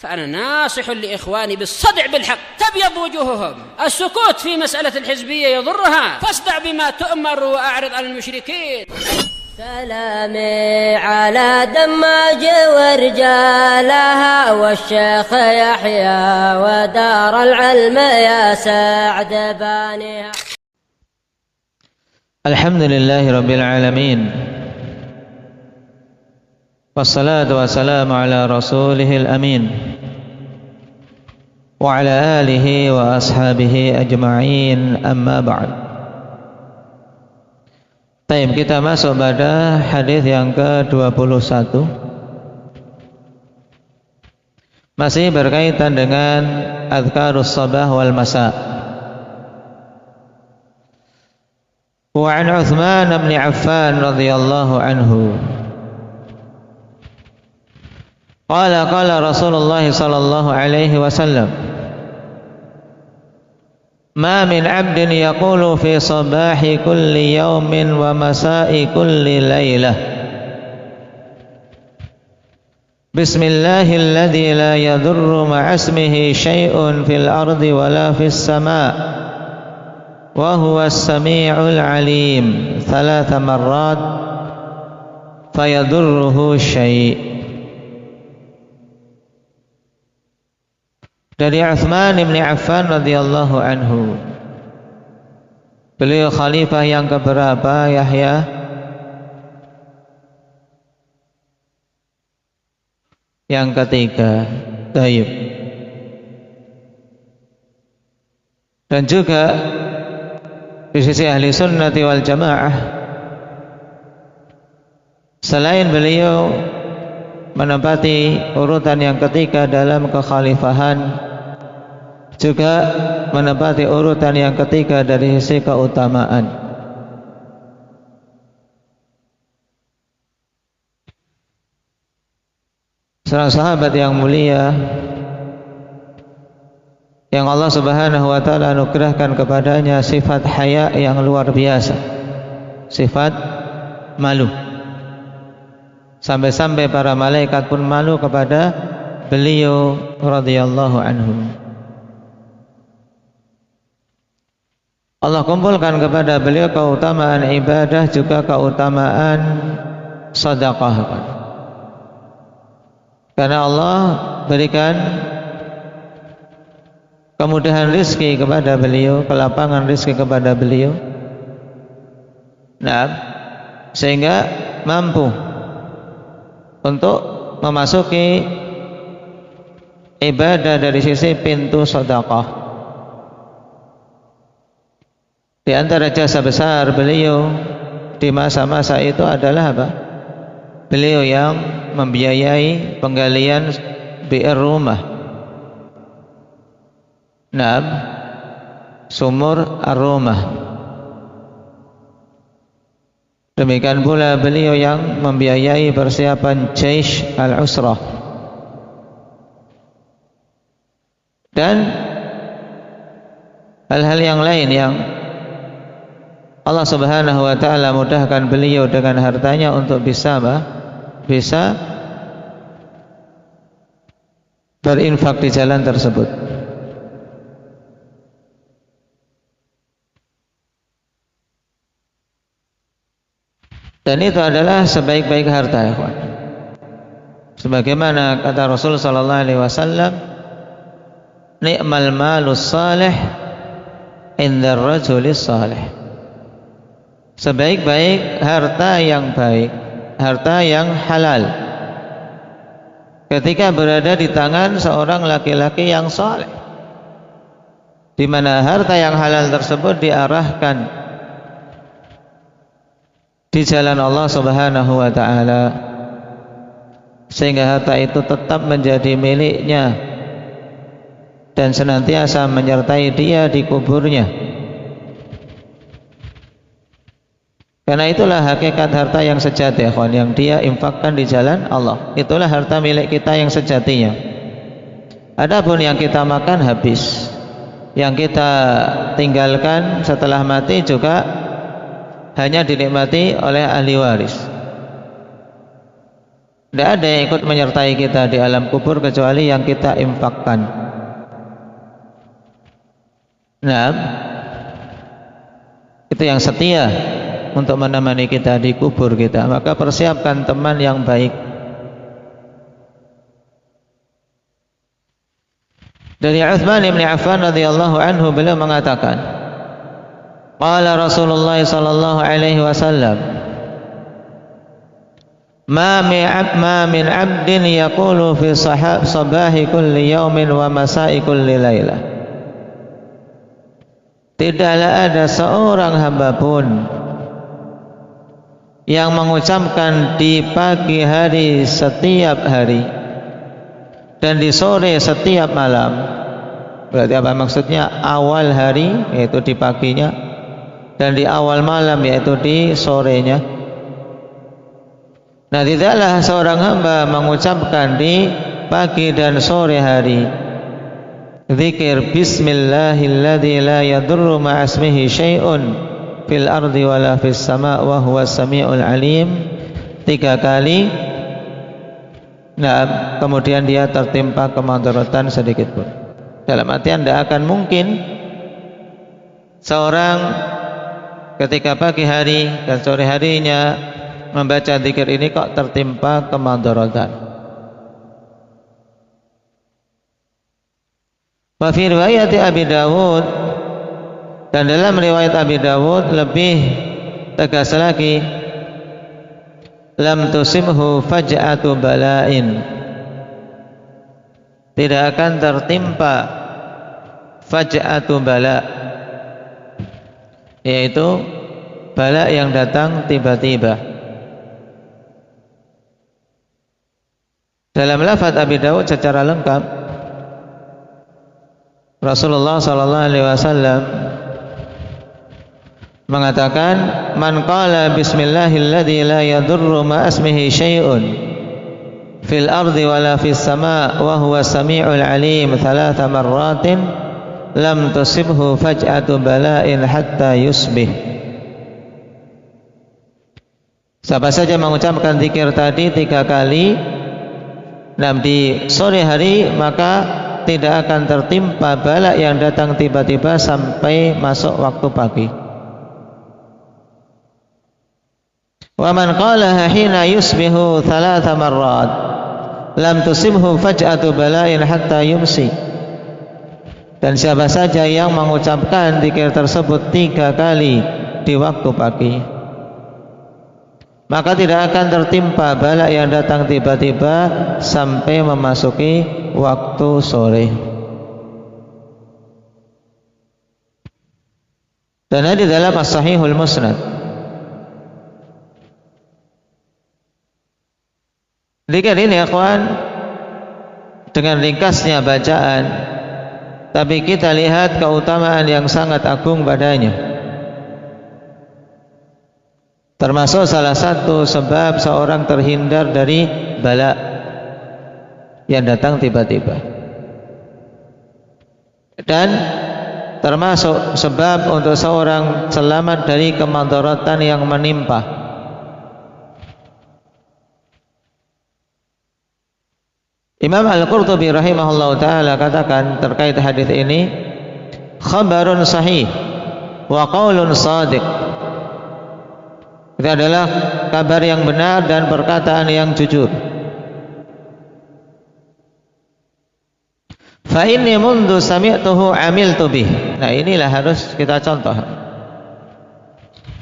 فأنا ناصح لإخواني بالصدع بالحق تبيض وجوههم. السكوت في مسألة الحزبية يضرها، فاصدع بما تؤمر وأعرض عن المشركين. سلامي على دماج ورجالها والشيخ يحيى ودار العلم يا سعد بانيها. الحمد لله رب العالمين والصلاة والسلام على رسوله الأمين وعلى آله وأصحابه أجمعين أما بعد. Baik, kita masuk pada hadis yang ke-21. Masih berkaitan dengan Adhkarus Sabah wal Masa. Wa an Uthman bin Affan radhiyallahu anhu qala Rasulullah sallallahu alaihi wasallam ma min 'abdin yaqulu fi sabahi kulli yawmin wa masa'i kulli laylah Bismillahilladzi la yadurru ma'asmihi syai'un fil ardi wala fis sama' wa huwas sami'ul 'alim 3 marrat fayadurruhu syai'. Dari Uthman bin Affan radhiyallahu anhu, beliau khalifah yang keberapa Yahya? Yang ketiga. Taib. Dan juga di sisi ahli sunnati wal jamaah, selain beliau menempati urutan yang ketiga dalam kekhalifahan, juga menempati urutan yang ketiga dari sisi keutamaan. Seorang sahabat yang mulia yang Allah Subhanahu wa taala anugerahkan kepadanya sifat haya yang luar biasa, sifat malu. Sampai-sampai para malaikat pun malu kepada beliau radhiyallahu anhu. Allah kumpulkan kepada beliau keutamaan ibadah juga keutamaan sedekah. Karena Allah berikan kemudahan rezeki kepada beliau, kelapangan rezeki kepada beliau. Nah, sehingga mampu untuk memasuki ibadah dari sisi pintu sedekah. Di antara jasa besar beliau di masa-masa itu adalah apa? Beliau yang membiayai penggalian bi'r rumah. Nah, sumur ar-rumah. Demikian pula beliau yang membiayai persiapan Jaish al-Usrah. Dan hal-hal yang lain yang Allah Subhanahu wa taala mudahkan beliau dengan hartanya untuk bisa berinfak di jalan tersebut. Dan itu adalah sebaik-baik harta, ya kawan. Sebagaimana kata Rasul sallallahu alaihi wasallam, ni'mal malus salih indar rajulis salih. Sebaik-baik harta yang baik, harta yang halal, ketika berada di tangan seorang laki-laki yang saleh, di mana harta yang halal tersebut diarahkan di jalan Allah Subhanahu wa taala, sehingga harta itu tetap menjadi miliknya dan senantiasa menyertai dia di kuburnya. Karena itulah hakikat harta yang sejati, ya kawan, yang dia infakkan di jalan Allah. Itulah harta milik kita yang sejatinya. Adapun yang kita makan habis, yang kita tinggalkan setelah mati juga hanya dinikmati oleh ahli waris. Tidak ada yang ikut menyertai kita di alam kubur kecuali yang kita infakkan. Nah, itu yang setia untuk menemani kita di kubur kita. Maka persiapkan teman yang baik. Dari Utsman bin Affan radhiyallahu anhu, beliau mengatakan, qala Rasulullah sallallahu alaihi wasallam, ma min 'abdin yaqulu fi sabahi kulli yawmin wa masa'i kulli lailah. Tidaklah ada seorang hamba pun yang mengucapkan di pagi hari setiap hari dan di sore setiap malam. Berarti apa maksudnya? Awal hari yaitu di paginya, dan di awal malam yaitu di sorenya. Nah, tidaklah seorang hamba mengucapkan di pagi dan sore hari zikir bismillahilladzi la yadurru ma'asmihi syai'un fil ardi wala fis sama' wa huwas samiul alim 3 kali. Nah, kemudian dia tertimpa kemudaratan sedikit pun. Dalam artian tidak akan mungkin seorang ketika pagi hari dan sore harinya membaca zikir ini kok tertimpa kemudaratan. Wa fi riwayat Abi Dawud, dan dalam riwayat Abi Dawud lebih tegas lagi, lam tusimhu faj'atu bala'in, tidak akan tertimpa faj'atu bala, yaitu bala yang datang tiba-tiba. Dalam lafaz Abi Dawud secara lengkap, Rasulullah sallallahu alaihi wasallam mengatakan, man qala bismillahilladzi la yadurru ma asmihi syai'un fil ardi wala fis sama' wa huwa samiul alim 3 marratin lam tusibhu faj'atu bala'in hatta yusbih. Siapa saja mengucapkan zikir tadi 3 kali di sore hari, maka tidak akan tertimpa bala yang datang tiba-tiba sampai masuk waktu pagi. Wa man qalaha hina yusbihu 3 marrat lam tusibhu faj'atu bala'in hatta yumsi. Dan siapa saja yang mengucapkan zikir tersebut 3 kali di waktu pagi, maka tidak akan tertimpa bala yang datang tiba-tiba sampai memasuki waktu sore. Dan ada dalam As-Sahihul Musnad. Zikir ini ikhwan, dengan ringkasnya bacaan, tapi kita lihat keutamaan yang sangat agung padanya. Termasuk salah satu sebab seorang terhindar dari bala yang datang tiba-tiba, dan termasuk sebab untuk seorang selamat dari kemudaratan yang menimpa. Imam Al-Qurtubi rahimahullah ta'ala katakan terkait hadis ini, khabarun sahih wa qaulun shadiq. Itu adalah kabar yang benar dan perkataan yang jujur. Fa inni mundu sami'tuhu amiltu bih. Nah, inilah harus kita contoh.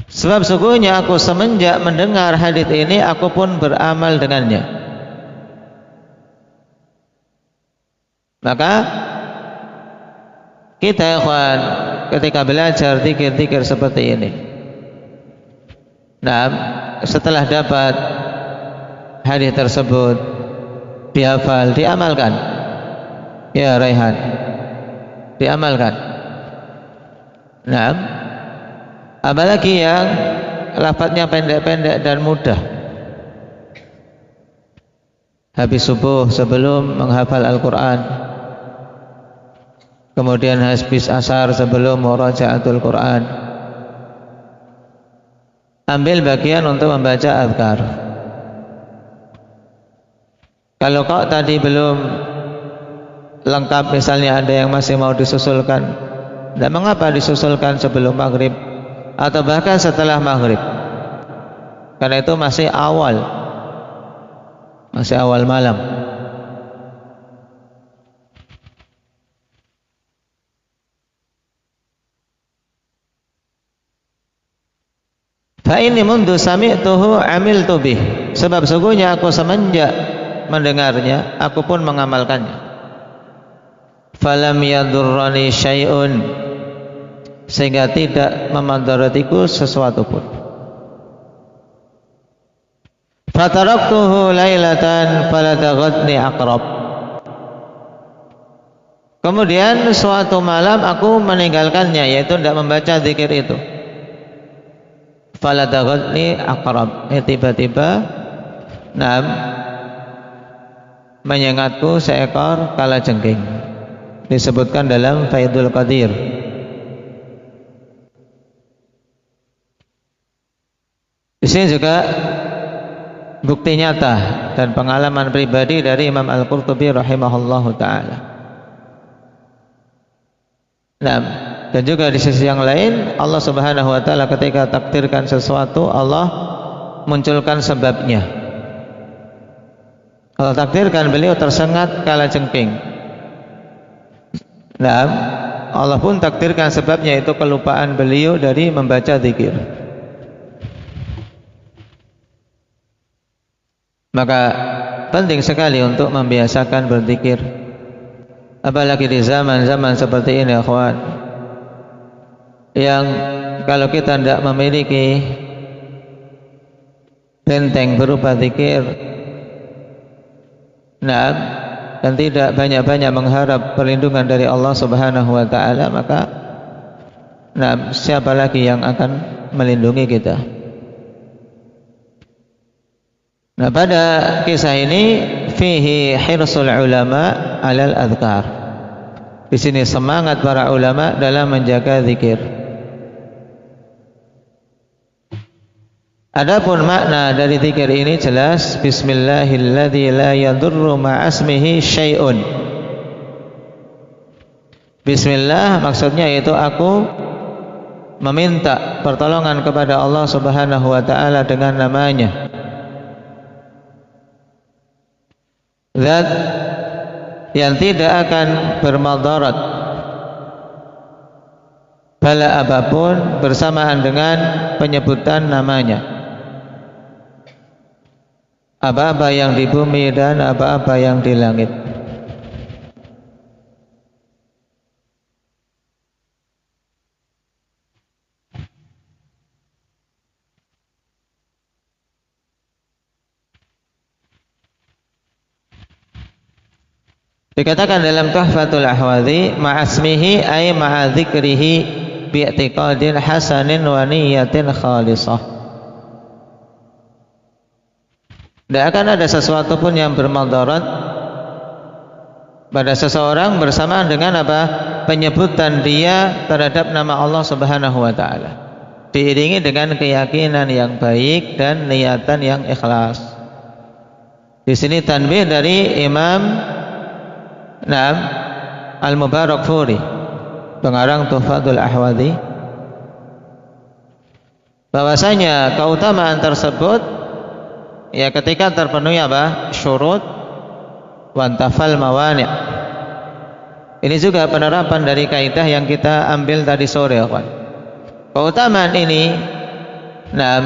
Sebab sungguhnya aku semenjak mendengar hadis ini, aku pun beramal dengannya. Maka kita ikhwan ketika belajar zikir-zikir seperti ini, nah setelah dapat hadis tersebut dihafal, diamalkan. Ya Raihan, diamalkan. Nah, apalagi yang lafadznya pendek-pendek dan mudah. Habis subuh sebelum menghafal Al-Quran, kemudian habis asar sebelum murajaatul Quran, ambil bagian untuk membaca azkar. Kalau kok tadi belum lengkap, misalnya ada yang masih mau disusulkan, tidak mengapa disusulkan sebelum maghrib atau bahkan setelah maghrib, karena itu masih awal malam. Fa inni mundu sami'tuhu amiltu bih, sebab sungguhnya aku semenjak mendengarnya aku pun mengamalkannya. Falam yadurrani syai'un, sehingga tidak memandaratiku sesuatu pun. Fataraktuhu lailatan faladaghadni aqrab, kemudian suatu malam aku meninggalkannya, yaitu tidak membaca zikir itu. Faladaghadni aqrab, tiba-tiba menyengatku seekor kalajengking, disebutkan dalam Faidul Qadir. Di sini juga bukti nyata dan pengalaman pribadi dari Imam Al-Qurtubi rahimahullahu ta'ala. Dan juga di sisi yang lain, Allah subhanahu wa ta'ala ketika takdirkan sesuatu, Allah munculkan sebabnya. Allah takdirkan beliau tersengat kalajengking, Allah pun takdirkan sebabnya, itu kelupaan beliau dari membaca zikir. Maka penting sekali untuk membiasakan berzikir, apalagi di zaman-zaman seperti ini, akhwan, yang kalau kita tidak memiliki benteng berupa zikir, dan tidak banyak-banyak mengharap perlindungan dari Allah subhanahu wa ta'ala, maka siapa lagi yang akan melindungi kita? Pada kisah ini fihi hirsul ulama alal adhkar, di sini semangat para ulama dalam menjaga zikir. Adapun makna dari zikir ini jelas, bismillahilladzi la yadurru ma'asmihi syai'un. Bismillah maksudnya yaitu aku meminta pertolongan kepada Allah subhanahu wa ta'ala dengan namanya, zat yang tidak akan bermadarat bala apapun bersamaan dengan penyebutan namanya, apa-apa yang di bumi dan apa-apa yang di langit. Dikatakan dalam Tuhfatul Ahwadhi, ma'asmihi ay ma'adzikrihi bi'tiqadin hasanin wa niyatin khalisah. Tidak akan ada sesuatu pun yang bermadarat pada seseorang bersamaan dengan apa? Penyebutan dia terhadap nama Allah subhanahu wa ta'ala, diiringi dengan keyakinan yang baik dan niatan yang ikhlas. Di sini tanbih dari Imam Al-Mubarakfuri, pengarang Tuhfatul Ahwadhi, bahwasanya keutamaan tersebut ya ketika terpenuhi apa? Syurut wantafal mawani'. Ini juga penerapan dari kaidah yang kita ambil tadi sore, kawan. Keutamaan ini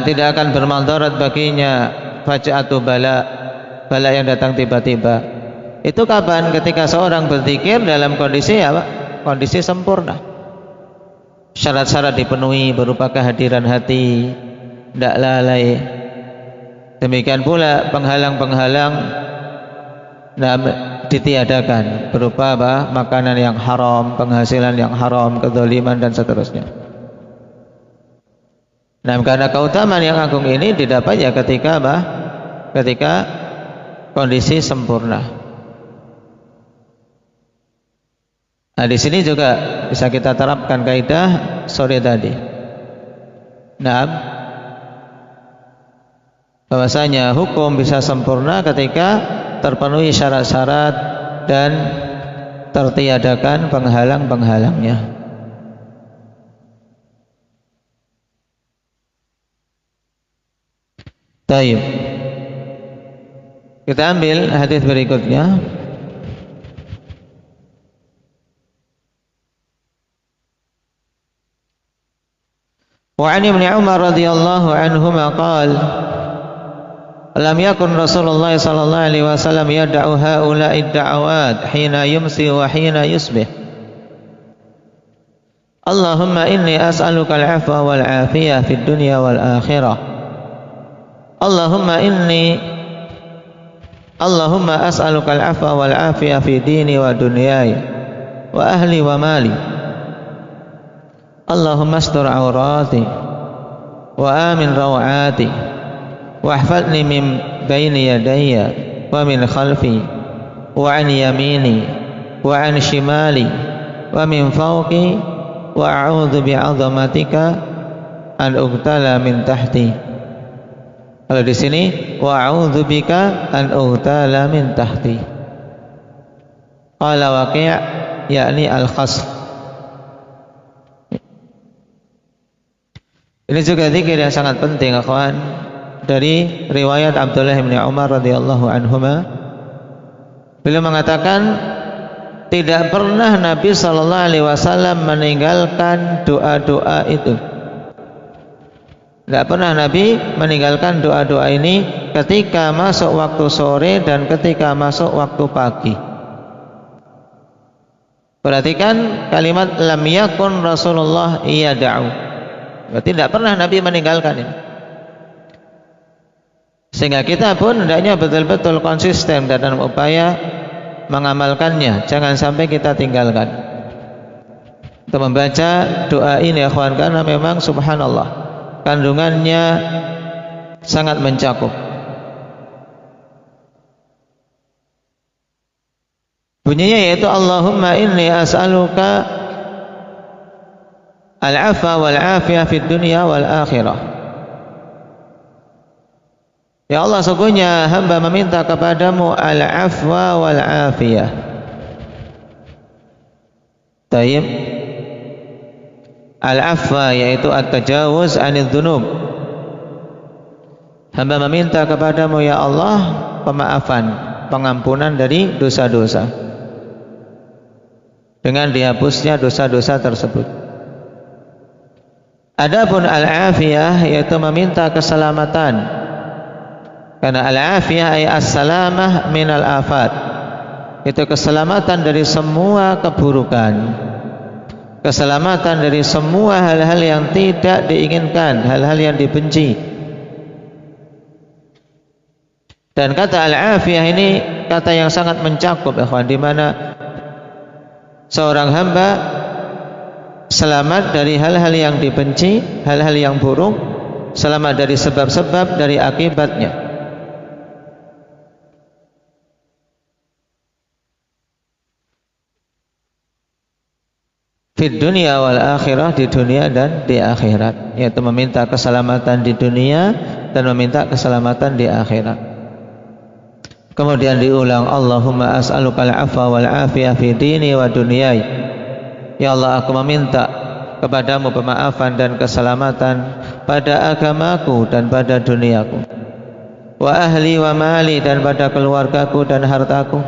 tidak akan bermadarat baginya faja'atu bala yang datang tiba-tiba. Itu kapan? Ketika seorang berzikir dalam kondisi apa? Kondisi sempurna, syarat-syarat dipenuhi berupa kehadiran hati, tidak lalai. Demikian pula penghalang-penghalang ditiadakan berupa apa? Makanan yang haram, penghasilan yang haram, kezaliman dan seterusnya. Karena keutamaan yang agung ini didapat ya ketika apa? Ketika kondisi sempurna. Di sini juga bisa kita terapkan kaidah sore tadi. Bahwasanya hukum bisa sempurna ketika terpenuhi syarat-syarat dan tertiadakan penghalang-penghalangnya. Taib. Kita ambil hadis berikutnya. Wa 'an Ibnu Umar radhiyallahu anhuma qala lam yakun Rasulullah sallallahu alaihi wasallam yad'u haula'i ad-da'awat hina yumsi wa hina yusbih. Allahumma inni as'aluka al-'afwa wal 'afiyah fid dunya wal akhirah. Allahumma as'aluka al-'afwa wal 'afiyah fi dini wa dunyaya wa ahli wa mali. Allahumma astur 'aurati wa amin raw'ati wahfadni min baini yadayya wa min khalfi wa an yamini wa an shimali wa min fawqi wa a'udzu bi'azamatika an ugtala min tahti. Kalau di sini wa a'udzubika an ughtala min tahti. Qala Waqi' yakni al-khasf. Ini juga zikir yang sangat penting, akhwan, dari riwayat Abdullah bin Umar radhiyallahu anhuma. Beliau mengatakan tidak pernah Nabi sallallahu alaihi wasallam meninggalkan doa-doa itu. Tidak pernah Nabi meninggalkan doa-doa ini ketika masuk waktu sore dan ketika masuk waktu pagi. Perhatikan kalimat lam yakun Rasulullah yad'u. Berarti tidak pernah Nabi meninggalkan ini. Sehingga kita pun hendaknya betul-betul konsisten dalam upaya mengamalkannya. Jangan sampai kita tinggalkan. Untuk membaca doa ini, akhwan, karena memang subhanallah kandungannya sangat mencakup. Bunyinya yaitu Allahumma inni as'aluka al-'afwa wal 'afiyah fid dunya wal akhirah. Ya Allah, sesungguhnya hamba meminta kepadamu al-'afwa wal 'afiyah. Tayyib. Al-'afwa yaitu at-tajawuz 'anil dzunub. Hamba meminta kepadamu ya Allah pemaafan, pengampunan dari dosa-dosa, dengan dihapusnya dosa-dosa tersebut. Adapun al-'afiyah yaitu meminta keselamatan. Karena al-'afiyah ay as-salamah minal afat. Itu keselamatan dari semua keburukan. Keselamatan dari semua hal-hal yang tidak diinginkan, hal-hal yang dibenci. Dan kata al-'afiyah ini kata yang sangat mencakup, ikhwan, di mana seorang hamba selamat dari hal-hal yang dibenci, hal-hal yang buruk, selamat dari sebab-sebab, dari akibatnya. Fid dunia wal akhirah, di dunia dan di akhirat, yaitu meminta keselamatan di dunia dan meminta keselamatan di akhirat. Kemudian diulang, Allahumma as'aluka al-'afwa wal 'afiyah fi dini wa dunyai. Ya Allah, aku meminta kepadamu pemaafan dan keselamatan pada agamaku dan pada duniaku. Wa ahli wa mali, dan pada keluargaku dan hartaku.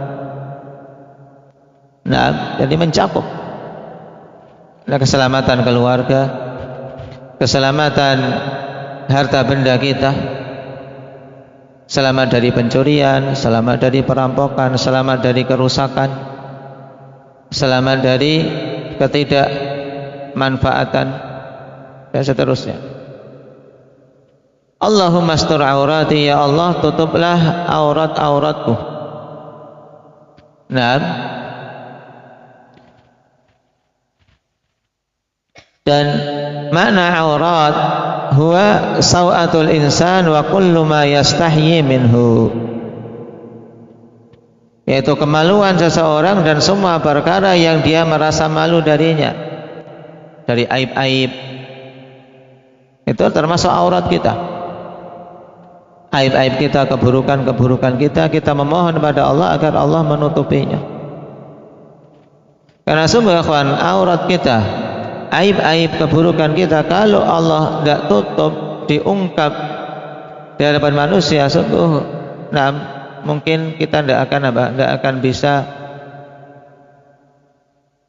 Nah, jadi mencakup. Nah, keselamatan keluarga, keselamatan harta benda kita, selamat dari pencurian, selamat dari perampokan, selamat dari kerusakan, selamat dari ketidakmanfaatan, dan seterusnya. Allahumma astur aurati, ya Allah tutuplah aurat-auratku. Nah, dan makna aurat huwa sawatul insan wa kullu ma yastahyi minhu, yaitu kemaluan seseorang dan semua perkara yang dia merasa malu darinya, dari aib-aib, itu termasuk aurat kita. aib-aib kita, keburukan-keburukan kita, kita memohon kepada Allah agar Allah menutupinya. Karena sungguh ikhwan, aurat kita, aib-aib keburukan kita, kalau Allah tidak tutup, diungkap di hadapan manusia, sungguh mungkin kita tidak akan bisa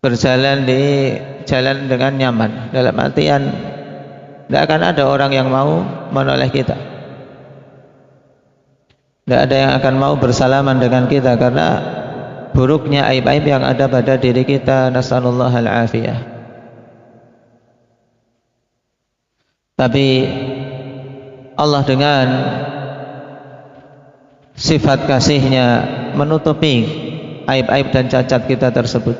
berjalan di jalan dengan nyaman. Dalam artian tidak akan ada orang yang mau menoleh kita, tidak ada yang akan mau bersalaman dengan kita karena buruknya aib-aib yang ada pada diri kita. Nasallallahu al-afiyah. Tapi Allah dengan sifat kasihnya menutupi aib-aib dan cacat kita tersebut.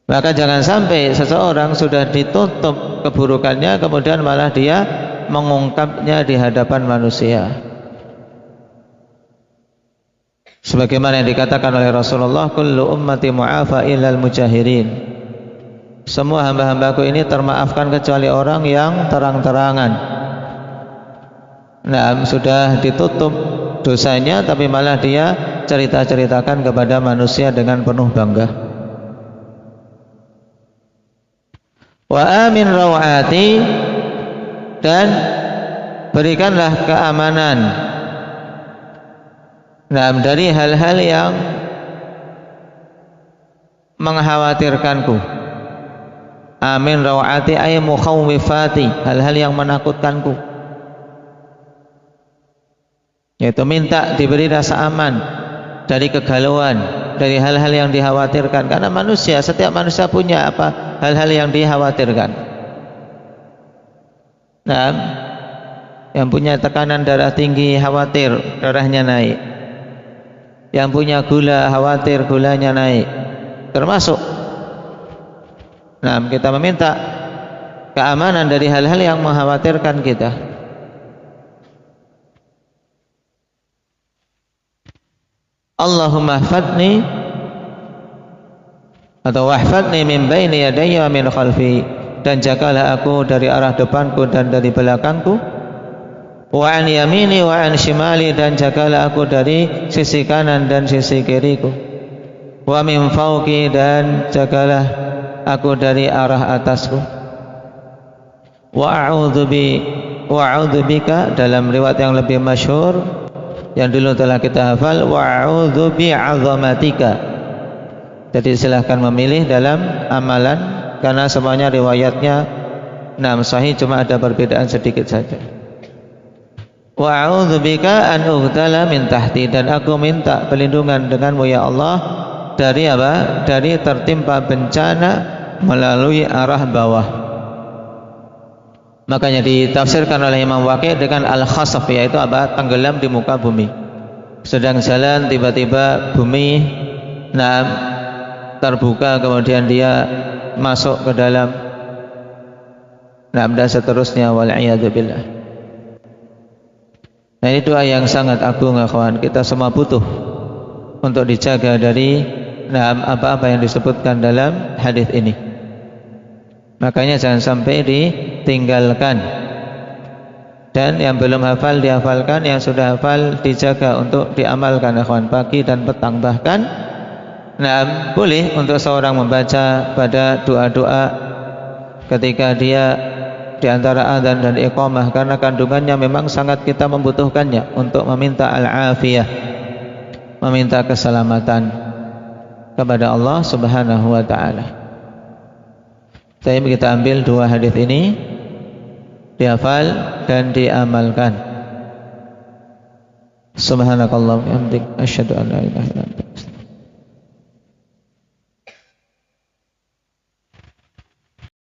Maka jangan sampai seseorang sudah ditutup keburukannya kemudian malah dia mengungkapnya di hadapan manusia. Sebagaimana yang dikatakan oleh Rasulullah, kullu ummati mu'afa illal mujahirin. Semua hamba-hambaku ini termaafkan kecuali orang yang terang-terangan. Sudah ditutup dosanya tapi malah dia cerita-ceritakan kepada manusia dengan penuh bangga. Wa amin rawati, dan berikanlah keamanan dari hal-hal yang mengkhawatirkanku. Amin rawati ay mukhawwifati, hal-hal yang menakutkanku, yaitu minta diberi rasa aman dari kegalauan, dari hal-hal yang dikhawatirkan. Karena manusia, setiap manusia punya hal-hal yang dikhawatirkan. Yang punya tekanan darah tinggi khawatir darahnya naik, yang punya gula khawatir gulanya naik, termasuk kita meminta keamanan dari hal-hal yang mengkhawatirkan kita. Allahumma hafadni atau wahfadni min baini yadayya wa min khalfi, dan jagalah aku dari arah depanku dan dari belakangku. Wa an yamini wa an shimali, dan jagalah aku dari sisi kanan dan sisi kiriku. Wa min fawqi, dan jagalah aku dari arah atasku. Wa a'udzu bika, dalam riwayat yang lebih masyhur yang dulu telah kita hafal, wa a'udzu bi'azamatika. Jadi silahkan memilih dalam amalan karena semuanya riwayatnya sahih, cuma ada perbedaan sedikit saja. Wa a'udzu bika an ughtala min tahti, dan aku minta perlindungan denganmu ya Allah dari dari tertimpa bencana melalui arah bawah. Makanya ditafsirkan oleh Imam Waqi' dengan al-khasaf, yaitu tenggelam di muka bumi. Sedang jalan tiba-tiba bumi terbuka, kemudian dia masuk ke dalam dan seterusnya, wal'iyadzubillah. Nah, ini doa yang sangat agung akhwan. Kita semua butuh untuk dijaga dari apa-apa yang disebutkan dalam hadis ini. Makanya jangan sampai ditinggalkan. Dan yang belum hafal dihafalkan, yang sudah hafal dijaga untuk diamalkan akhwan, pagi dan petang. Bahkan boleh untuk seorang membaca pada doa-doa ketika dia di antara adzan dan iqamah, karena kandungannya memang sangat kita membutuhkannya untuk meminta al-afiyah, meminta keselamatan kepada Allah Subhanahu wa taala. Saya kita ambil dua hadis ini, dihafal dan diamalkan. Subhanakallahumma wa bihamdik, asyhadu an la ilaha illa anta